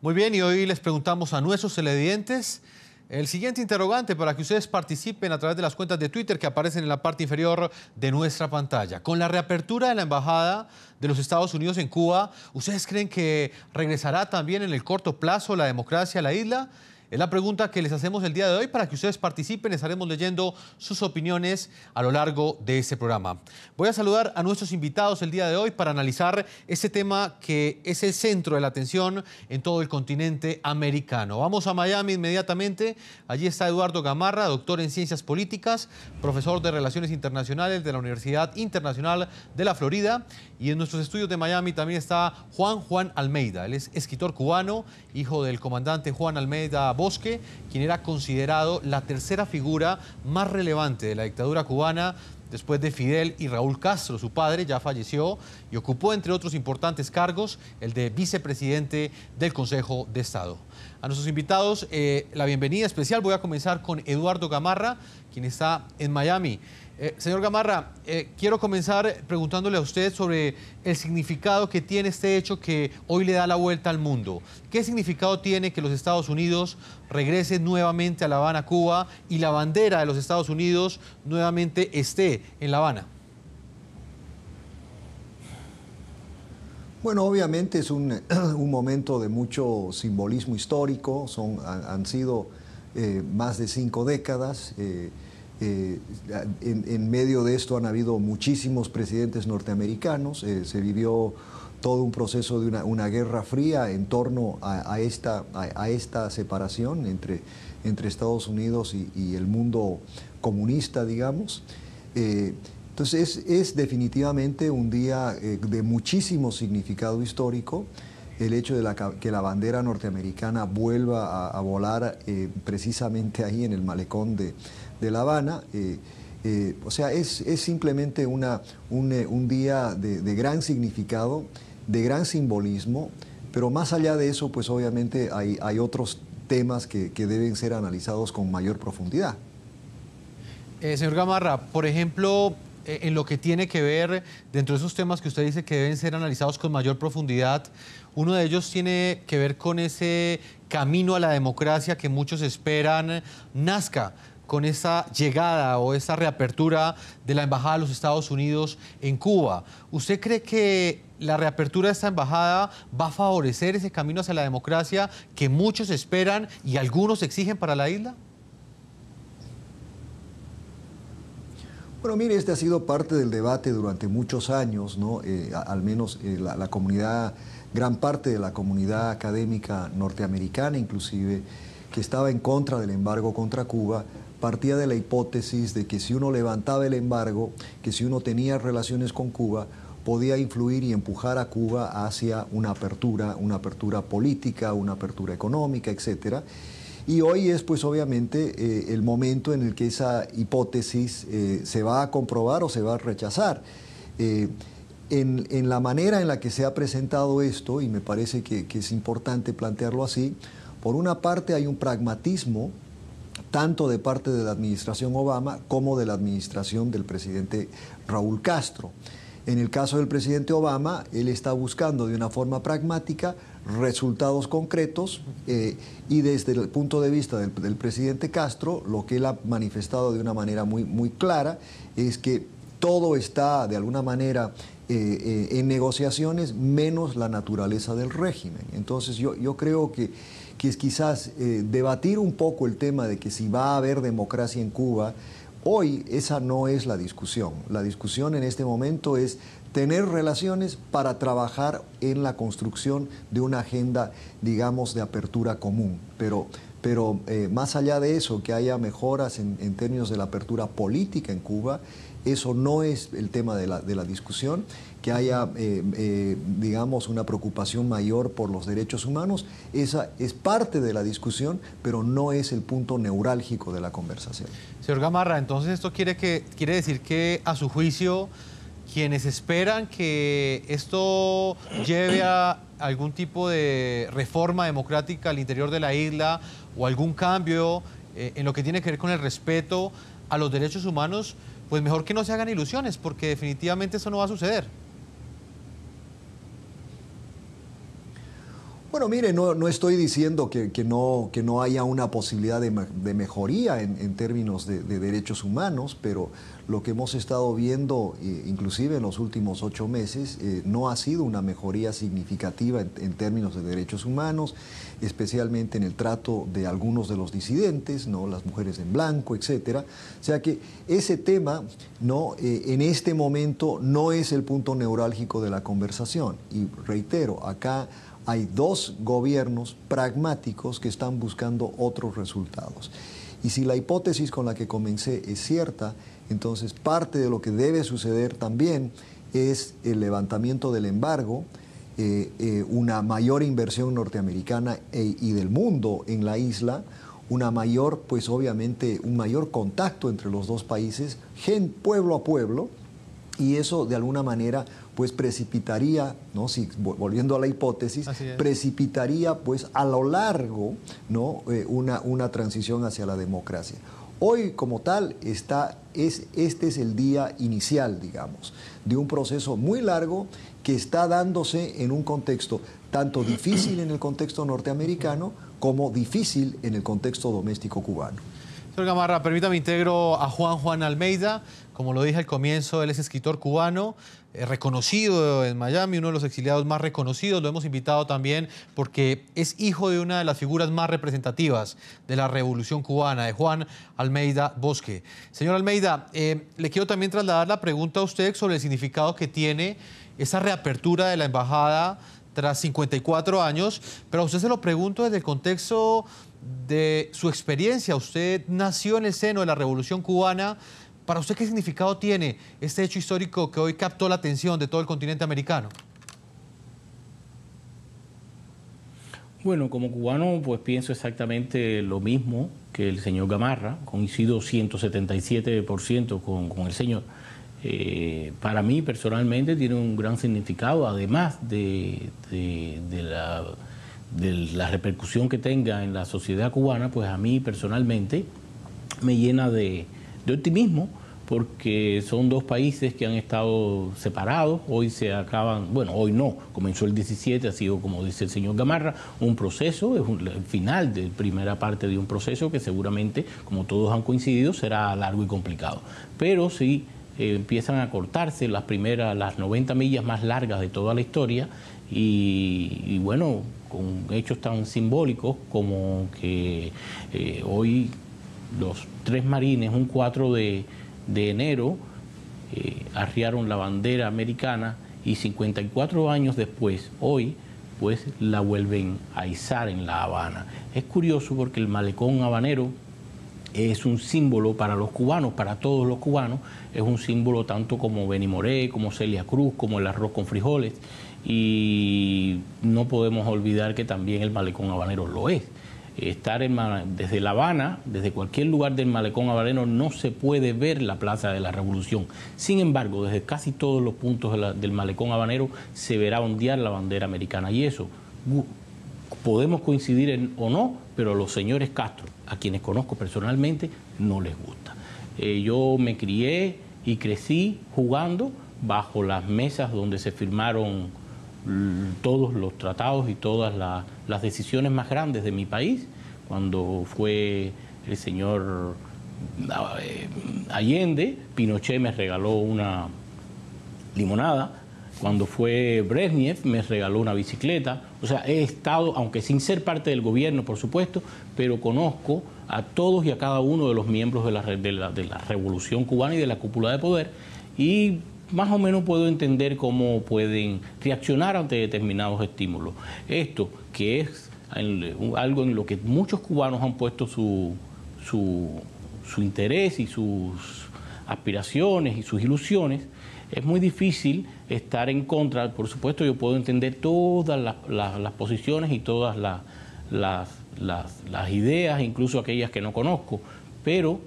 Muy bien, y hoy les preguntamos a nuestros televidentes el siguiente interrogante para que ustedes participen a través de las cuentas de Twitter que aparecen en la parte inferior de nuestra pantalla. Con la reapertura de la Embajada de los Estados Unidos en Cuba, ¿ustedes creen que regresará también en el corto plazo la democracia a la isla? Es la pregunta que les hacemos el día de hoy para que ustedes participen. Estaremos leyendo sus opiniones a lo largo de este programa. Voy a saludar a nuestros invitados el día de hoy para analizar este tema que es el centro de la atención en todo el continente americano. Vamos a Miami inmediatamente. Allí está Eduardo Gamarra, doctor en Ciencias Políticas, profesor de Relaciones Internacionales de la Universidad Internacional de la Florida. Y en nuestros estudios de Miami también está Juan Almeida. Él es escritor cubano, hijo del comandante Juan Almeida Bosque, quien era considerado la tercera figura más relevante de la dictadura cubana después de Fidel y Raúl Castro. Su padre ya falleció y ocupó, entre otros importantes cargos, el de vicepresidente del Consejo de Estado. A nuestros invitados, la bienvenida especial. Voy a comenzar con Eduardo Gamarra, quien está en Miami. Señor Gamarra, quiero comenzar preguntándole a usted sobre el significado que tiene este hecho que hoy le da la vuelta al mundo. ¿Qué significado tiene que los Estados Unidos regresen nuevamente a La Habana, Cuba, y la bandera de los Estados Unidos nuevamente esté en La Habana? Bueno, obviamente es un momento de mucho simbolismo histórico. Han sido más de 5 décadas. En medio de esto han habido muchísimos presidentes norteamericanos. Se vivió todo un proceso de una guerra fría en torno a esta separación entre Estados Unidos y el mundo comunista, digamos. Entonces es definitivamente un día de muchísimo significado histórico. El hecho de que la bandera norteamericana vuelva a volar precisamente ahí en el malecón de La Habana, o sea, es simplemente un día de gran significado, de gran simbolismo, pero más allá de eso, pues obviamente hay otros temas que deben ser analizados con mayor profundidad. Señor Gamarra, por ejemplo, en lo que tiene que ver, dentro de esos temas que usted dice que deben ser analizados con mayor profundidad, uno de ellos tiene que ver con ese camino a la democracia que muchos esperan nazca con esa llegada o esa reapertura de la Embajada de los Estados Unidos en Cuba. ¿Usted cree que la reapertura de esta embajada va a favorecer ese camino hacia la democracia que muchos esperan y algunos exigen para la isla? Bueno, mire, este ha sido parte del debate durante muchos años, ¿no? Al menos la comunidad, gran parte de la comunidad académica norteamericana inclusive, que estaba en contra del embargo contra Cuba, partía de la hipótesis de que si uno levantaba el embargo, que si uno tenía relaciones con Cuba, podía influir y empujar a Cuba hacia una apertura política, una apertura económica, etcétera. Y hoy es, pues, obviamente, el momento en el que esa hipótesis se va a comprobar o se va a rechazar. En la manera en la que se ha presentado esto, y me parece que es importante plantearlo así, por una parte hay un pragmatismo, tanto de parte de la administración Obama como de la administración del presidente Raúl Castro. En el caso del presidente Obama, él está buscando de una forma pragmática resultados concretos y desde el punto de vista del presidente Castro, lo que él ha manifestado de una manera muy clara es que todo está de alguna manera en negociaciones menos la naturaleza del régimen. Entonces yo creo que es quizás debatir un poco el tema de que si va a haber democracia en Cuba. Hoy esa no es la discusión. La discusión en este momento es tener relaciones para trabajar en la construcción de una agenda, digamos, de apertura común. Pero más allá de eso, que haya mejoras en términos de la apertura política en Cuba, eso no es el tema de la discusión. Que haya, digamos, una preocupación mayor por los derechos humanos, esa es parte de la discusión, pero no es el punto neurálgico de la conversación. Señor Gamarra, entonces esto quiere decir que, a su juicio, quienes esperan que esto lleve a algún tipo de reforma democrática al interior de la isla o algún cambio en lo que tiene que ver con el respeto a los derechos humanos, pues mejor que no se hagan ilusiones, porque definitivamente eso no va a suceder. Bueno, mire, no estoy diciendo que no haya una posibilidad de mejoría en términos de derechos humanos, pero lo que hemos estado viendo, inclusive en los últimos 8 meses, no ha sido una mejoría significativa en términos de derechos humanos, especialmente en el trato de algunos de los disidentes, ¿no? Las mujeres en blanco, etcétera. O sea que ese tema, ¿no? En este momento no es el punto neurálgico de la conversación. Y reitero, acá hay 2 gobiernos pragmáticos que están buscando otros resultados. Y si la hipótesis con la que comencé es cierta, entonces parte de lo que debe suceder también es el levantamiento del embargo, una mayor inversión norteamericana y del mundo en la isla, una mayor, pues obviamente, un mayor contacto entre los 2 países, pueblo a pueblo, y eso de alguna manera pues precipitaría, ¿no? Si, volviendo a la hipótesis, precipitaría pues a lo largo, ¿no? una transición hacia la democracia. Hoy como tal este es el día inicial, digamos, de un proceso muy largo que está dándose en un contexto tanto difícil en el contexto norteamericano como difícil en el contexto doméstico cubano. Señor Gamarra, permítame integro a Juan Almeida. Como lo dije al comienzo, él es escritor cubano, reconocido en Miami, uno de los exiliados más reconocidos. Lo hemos invitado también porque es hijo de una de las figuras más representativas de la Revolución Cubana, de Juan Almeida Bosque. Señor Almeida, le quiero también trasladar la pregunta a usted sobre el significado que tiene esa reapertura de la embajada tras 54 años, pero a usted se lo pregunto desde el contexto de su experiencia. Usted nació en el seno de la Revolución Cubana. ¿Para usted qué significado tiene este hecho histórico que hoy captó la atención de todo el continente americano? Bueno, como cubano, pues pienso exactamente lo mismo que el señor Gamarra. Coincido 177% con el señor. Para mí, personalmente, tiene un gran significado, además de la repercusión que tenga en la sociedad cubana, pues a mí, personalmente, me llena de optimismo, porque son 2 países que han estado separados. Hoy se acaban, bueno, hoy no, comenzó el 17, ha sido, como dice el señor Gamarra, un proceso, es el final de primera parte de un proceso que seguramente, como todos han coincidido, será largo y complicado. Pero sí empiezan a cortarse las 90 millas más largas de toda la historia, y bueno, con hechos tan simbólicos como que hoy los 3 marines, un 4 de enero, arriaron la bandera americana, y 54 años después, hoy, pues la vuelven a izar en La Habana. Es curioso porque el malecón habanero es un símbolo para los cubanos, para todos los cubanos, es un símbolo tanto como Benny Moré, como Celia Cruz, como el arroz con frijoles, y no podemos olvidar que también el malecón habanero lo es. Estar desde La Habana, desde cualquier lugar del malecón habanero, no se puede ver la Plaza de la Revolución. Sin embargo, desde casi todos los puntos del malecón habanero se verá ondear la bandera americana, y eso podemos coincidir o no, pero a los señores Castro, a quienes conozco personalmente, no les gusta. Yo me crié y crecí jugando bajo las mesas donde se firmaron todos los tratados y todas las decisiones más grandes de mi país. Cuando fue el señor Allende, Pinochet me regaló una limonada. Cuando fue Brezhnev, me regaló una bicicleta. O sea, he estado, aunque sin ser parte del gobierno, por supuesto, pero conozco a todos y a cada uno de los miembros de la Revolución Cubana y de la cúpula de poder, y más o menos puedo entender cómo pueden reaccionar ante determinados estímulos. Esto, que es algo en lo que muchos cubanos han puesto su interés y sus aspiraciones y sus ilusiones, es muy difícil estar en contra. Por supuesto, yo puedo entender todas las posiciones y todas las ideas, incluso aquellas que no conozco, pero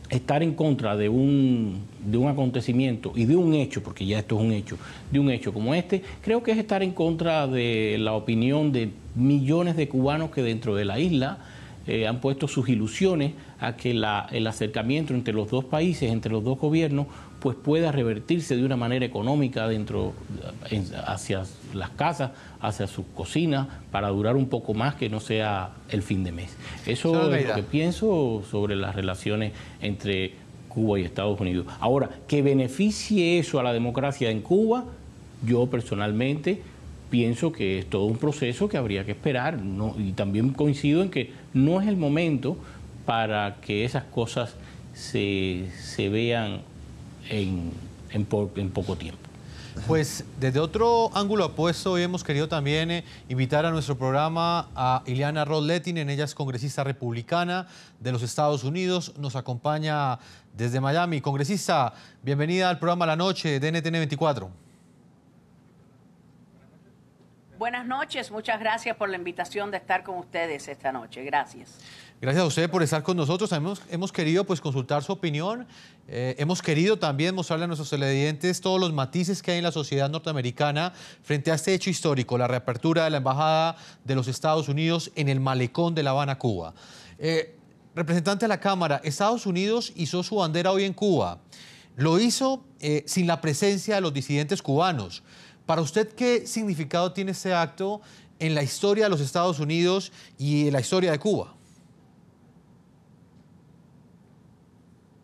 estar en contra de un acontecimiento y de un hecho, porque ya esto es un hecho, de un hecho como este, creo que es estar en contra de la opinión de millones de cubanos que dentro de la isla han puesto sus ilusiones a que el acercamiento entre los dos países, entre los dos gobiernos, pues pueda revertirse de una manera económica hacia las casas, hacia sus cocinas, para durar un poco más, que no sea el fin de mes. Eso es lo que pienso sobre las relaciones entre Cuba y Estados Unidos. Ahora, que beneficie eso a la democracia en Cuba, yo personalmente pienso que es todo un proceso que habría que esperar, ¿no? Y también coincido en que no es el momento para que esas cosas se vean en poco tiempo. Pues desde otro ángulo opuesto, hoy hemos querido también invitar a nuestro programa a Ileana Ros-Lehtinen. Ella es congresista republicana de los Estados Unidos, nos acompaña desde Miami. Congresista, bienvenida al programa La Noche de NTN 24. Buenas noches, muchas gracias por la invitación de estar con ustedes esta noche. Gracias. Gracias a usted por estar con nosotros. Hemos querido pues consultar su opinión. Hemos querido también mostrarle a nuestros televidentes todos los matices que hay en la sociedad norteamericana frente a este hecho histórico, la reapertura de la Embajada de los Estados Unidos en el malecón de La Habana, Cuba. Representante de la Cámara, Estados Unidos hizo su bandera hoy en Cuba. Lo hizo sin la presencia de los disidentes cubanos. Para usted, ¿qué significado tiene este acto en la historia de los Estados Unidos y en la historia de Cuba?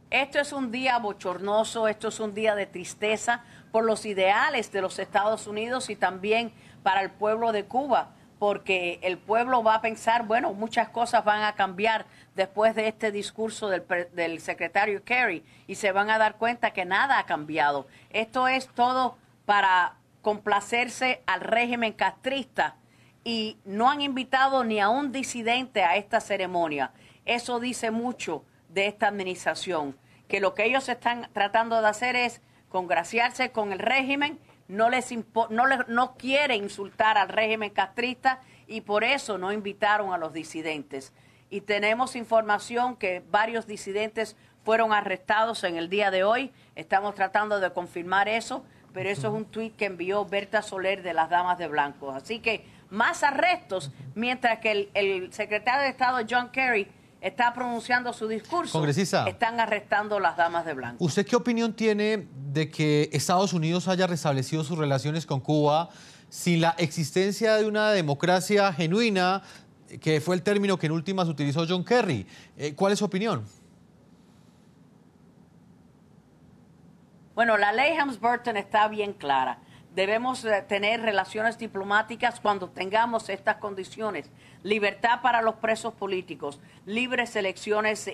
Esto es un día bochornoso, esto es un día de tristeza por los ideales de los Estados Unidos y también para el pueblo de Cuba, porque el pueblo va a pensar, bueno, muchas cosas van a cambiar después de este discurso del secretario Kerry y se van a dar cuenta que nada ha cambiado. Esto es todo para complacerse al régimen castrista y no han invitado ni a un disidente a esta ceremonia. Eso dice mucho de esta administración, que lo que ellos están tratando de hacer es congraciarse con el régimen, no quiere insultar al régimen castrista y por eso no invitaron a los disidentes. Y tenemos información que varios disidentes fueron arrestados en el día de hoy. Estamos tratando de confirmar eso, pero eso es un tuit que envió Berta Soler de las Damas de Blanco. Así que más arrestos, mientras que el secretario de Estado John Kerry está pronunciando su discurso. Congresista, están arrestando las Damas de Blanco. ¿Usted qué opinión tiene de que Estados Unidos haya restablecido sus relaciones con Cuba sin la existencia de una democracia genuina, que fue el término que en últimas utilizó John Kerry? ¿Cuál es su opinión? Bueno, la ley Helms-Burton está bien clara. Debemos tener relaciones diplomáticas cuando tengamos estas condiciones. Libertad para los presos políticos, libres elecciones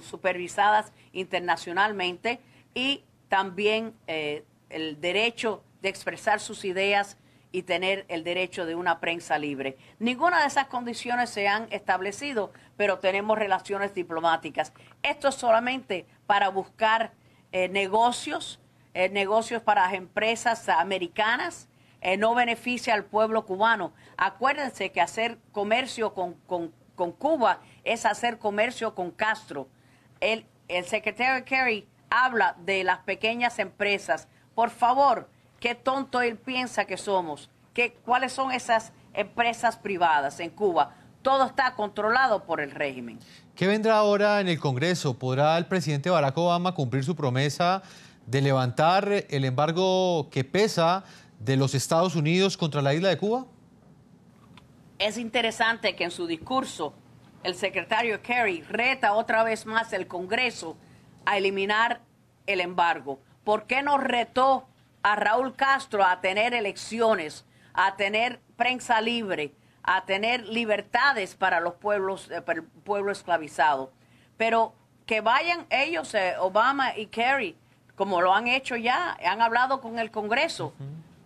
supervisadas internacionalmente y también el derecho de expresar sus ideas y tener el derecho de una prensa libre. Ninguna de esas condiciones se han establecido, pero tenemos relaciones diplomáticas. Esto es solamente para buscar negocios para las empresas americanas, no beneficia al pueblo cubano. Acuérdense que hacer comercio con Cuba es hacer comercio con Castro. El secretario Kerry habla de las pequeñas empresas. Por favor, qué tonto él piensa que somos. ¿Cuáles son esas empresas privadas en Cuba? Todo está controlado por el régimen. ¿Qué vendrá ahora en el Congreso? ¿Podrá el presidente Barack Obama cumplir su promesa de levantar el embargo que pesa de los Estados Unidos contra la isla de Cuba? Es interesante que en su discurso el secretario Kerry reta otra vez más el Congreso a eliminar el embargo. ¿Por qué no retó a Raúl Castro a tener elecciones, a tener prensa libre, a tener libertades para los pueblos, para el pueblo esclavizado? Pero que vayan ellos, Obama y Kerry, como lo han hecho ya, han hablado con el Congreso,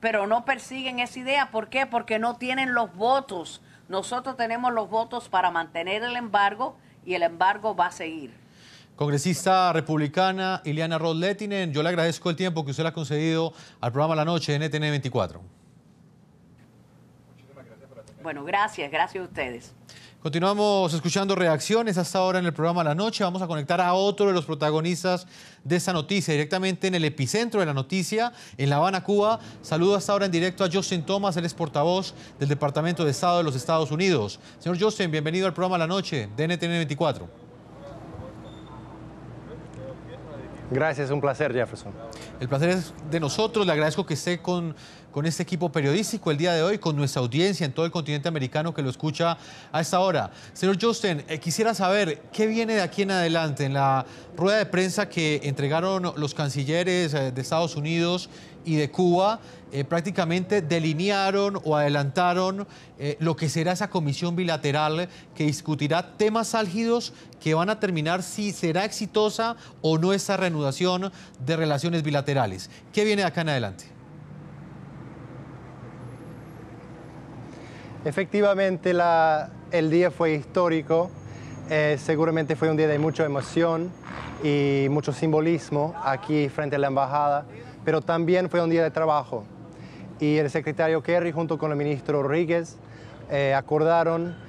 pero no persiguen esa idea. ¿Por qué? Porque no tienen los votos. Nosotros tenemos los votos para mantener el embargo y el embargo va a seguir. Congresista republicana Ileana Ros-Lehtinen, yo le agradezco el tiempo que usted le ha concedido al programa La Noche de NTN 24. Bueno, gracias a ustedes. Continuamos escuchando reacciones hasta ahora en el programa La Noche. Vamos a conectar a otro de los protagonistas de esta noticia, directamente en el epicentro de la noticia, en La Habana, Cuba. Saludo hasta ahora en directo a Justin Thomas, él es portavoz del Departamento de Estado de los Estados Unidos. Señor Justin, bienvenido al programa La Noche de NTN 24. Gracias, un placer, Jefferson. El placer es de nosotros. Le agradezco que esté con este equipo periodístico el día de hoy, con nuestra audiencia en todo el continente americano que lo escucha a esta hora. Señor Justin, quisiera saber qué viene de aquí en adelante. En la rueda de prensa que entregaron los cancilleres de Estados Unidos y de Cuba, prácticamente delinearon o adelantaron lo que será esa comisión bilateral que discutirá temas álgidos que van a terminar si será exitosa o no esa reanudación de relaciones bilaterales. ¿Qué viene de acá en adelante? Efectivamente, el día fue histórico. Seguramente fue un día de mucha emoción y mucho simbolismo aquí frente a la embajada, pero también fue un día de trabajo. Y el secretario Kerry junto con el ministro Rodríguez acordaron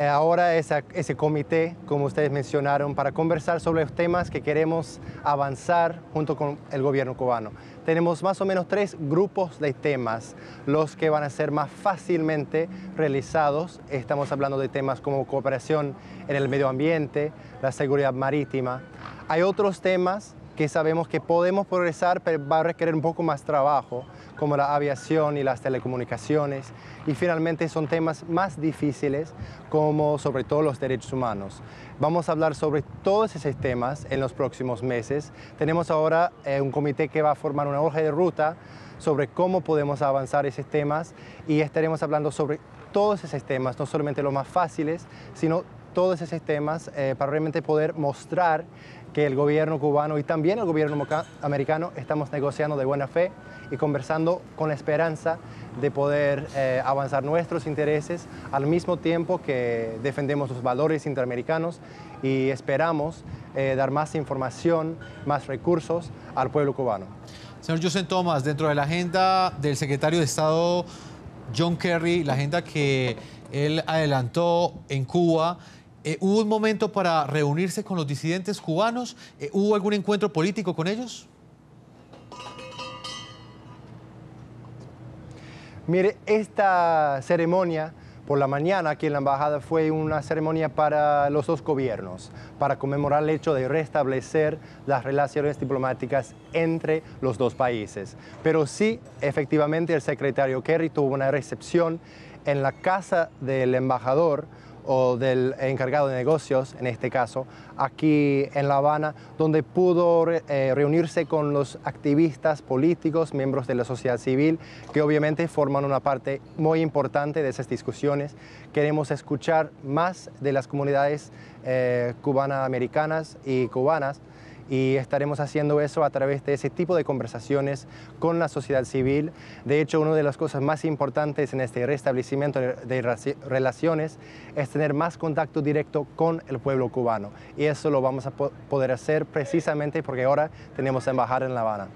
ahora ese comité, como ustedes mencionaron, para conversar sobre los temas que queremos avanzar junto con el gobierno cubano. Tenemos más o menos 3 grupos de temas, los que van a ser más fácilmente realizados. Estamos hablando de temas como cooperación en el medio ambiente, la seguridad marítima. Hay otros temas que sabemos que podemos progresar, pero va a requerir un poco más trabajo, como la aviación y las telecomunicaciones. Y finalmente son temas más difíciles, como sobre todo los derechos humanos. Vamos a hablar sobre todos esos temas en los próximos meses. Tenemos ahora un comité que va a formar una hoja de ruta sobre cómo podemos avanzar esos temas y estaremos hablando sobre todos esos temas, no solamente los más fáciles, sino todos esos temas para realmente poder mostrar que el gobierno cubano y también el gobierno americano estamos negociando de buena fe y conversando con la esperanza de poder avanzar nuestros intereses al mismo tiempo que defendemos los valores interamericanos y esperamos dar más información, más recursos al pueblo cubano. Señor Justin Thomas, dentro de la agenda del secretario de Estado John Kerry, la agenda que él adelantó en Cuba, ¿hubo un momento para reunirse con los disidentes cubanos? ¿Hubo algún encuentro político con ellos? Mire, esta ceremonia por la mañana aquí en la embajada fue una ceremonia para los dos gobiernos, para conmemorar el hecho de restablecer las relaciones diplomáticas entre los dos países. Pero sí, efectivamente, el secretario Kerry tuvo una recepción en la casa del embajador o del encargado de negocios, en este caso, aquí en La Habana, donde pudo reunirse con los activistas políticos, miembros de la sociedad civil, que obviamente forman una parte muy importante de esas discusiones. Queremos escuchar más de las comunidades cubana-americanas y cubanas, y estaremos haciendo eso a través de ese tipo de conversaciones con la sociedad civil. De hecho, una de las cosas más importantes en este restablecimiento de relaciones es tener más contacto directo con el pueblo cubano. Y eso lo vamos a poder hacer precisamente porque ahora tenemos embajada en La Habana.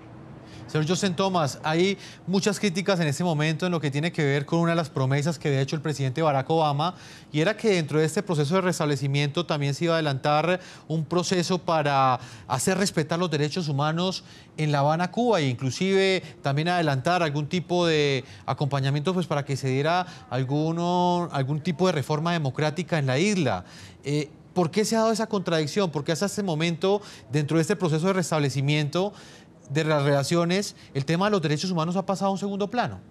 Señor Justin Thomas, hay muchas críticas en este momento en lo que tiene que ver con una de las promesas que había hecho el presidente Barack Obama, y era que dentro de este proceso de restablecimiento también se iba a adelantar un proceso para hacer respetar los derechos humanos en La Habana, Cuba, e inclusive también adelantar algún tipo de acompañamiento pues, para que se diera algún tipo de reforma democrática en la isla. ¿Por qué se ha dado esa contradicción? Porque hasta este momento, dentro de este proceso de restablecimiento de las relaciones, el tema de los derechos humanos ha pasado a un segundo plano.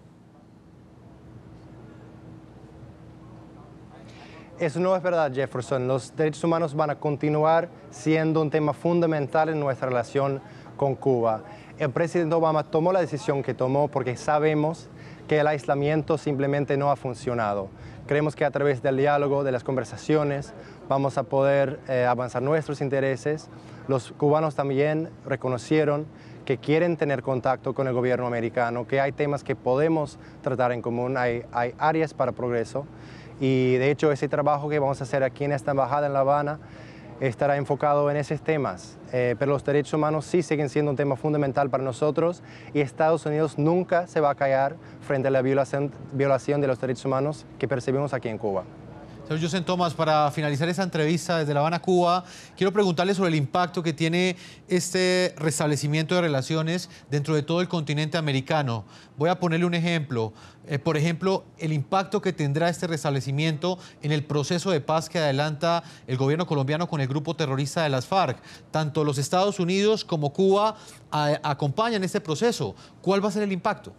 Eso no es verdad, Jefferson. Los derechos humanos van a continuar siendo un tema fundamental en nuestra relación con Cuba. El presidente Obama tomó la decisión que tomó porque sabemos que el aislamiento simplemente no ha funcionado. Creemos que a través del diálogo, de las conversaciones, vamos a poder avanzar nuestros intereses. Los cubanos también reconocieron que quieren tener contacto con el gobierno americano, que hay temas que podemos tratar en común, hay áreas para progreso. Y de hecho ese trabajo que vamos a hacer aquí en esta embajada en La Habana estará enfocado en esos temas, pero los derechos humanos sí siguen siendo un tema fundamental para nosotros y Estados Unidos nunca se va a callar frente a la violación de los derechos humanos que percibimos aquí en Cuba. Señor Yossen Thomas, para finalizar esta entrevista desde La Habana, Cuba, quiero preguntarle sobre el impacto que tiene este restablecimiento de relaciones dentro de todo el continente americano. Voy a ponerle un ejemplo. Por ejemplo, el impacto que tendrá este restablecimiento en el proceso de paz que adelanta el gobierno colombiano con el grupo terrorista de las FARC. Tanto los Estados Unidos como Cuba acompañan este proceso. ¿Cuál va a ser el impacto?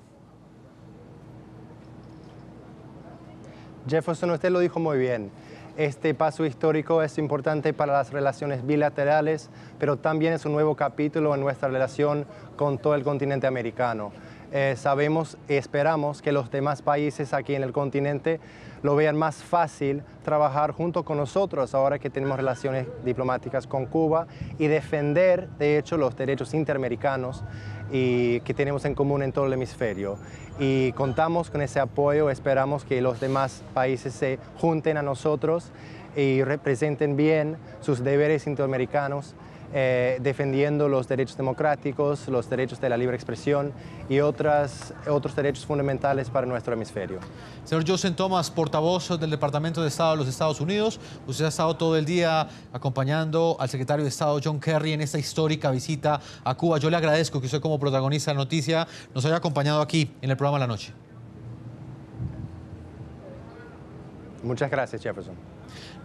Jefferson, usted lo dijo muy bien. Este paso histórico es importante para las relaciones bilaterales, pero también es un nuevo capítulo en nuestra relación con todo el continente americano. Sabemos y esperamos que los demás países aquí en el continente lo vean más fácil trabajar junto con nosotros ahora que tenemos relaciones diplomáticas con Cuba y defender, de hecho, los derechos interamericanos y que tenemos en común en todo el hemisferio. Y contamos con ese apoyo, esperamos que los demás países se junten a nosotros y representen bien sus deberes interamericanos, defendiendo los derechos democráticos, los derechos de la libre expresión y otros derechos fundamentales para nuestro hemisferio. Señor Yossen Thomas, portavoz del Departamento de Estado de los Estados Unidos, usted ha estado todo el día acompañando al secretario de Estado John Kerry en esta histórica visita a Cuba. Yo le agradezco que usted, como protagonista de la noticia, nos haya acompañado aquí en el programa La Noche. Muchas gracias, Jefferson.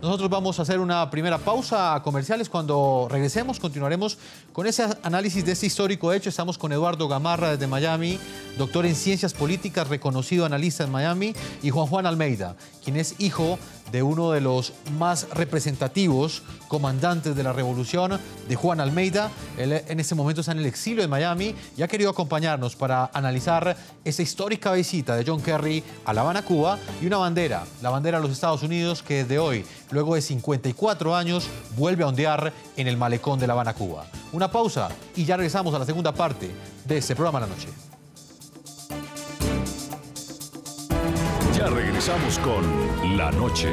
Nosotros vamos a hacer una primera pausa a comerciales. Cuando regresemos, continuaremos con ese análisis de este histórico hecho. Estamos con Eduardo Gamarra desde Miami, doctor en Ciencias Políticas, reconocido analista en Miami, y Juan Almeida, quien es hijo de uno de los más representativos comandantes de la revolución, de Juan Almeida. Él en este momento está en el exilio de Miami y ha querido acompañarnos para analizar esta histórica visita de John Kerry a La Habana, Cuba, y una bandera, la bandera de los Estados Unidos, que desde hoy, luego de 54 años, vuelve a ondear en el malecón de La Habana, Cuba. Una pausa y ya regresamos a la segunda parte de este programa La Noche. Ya regresamos con La Noche.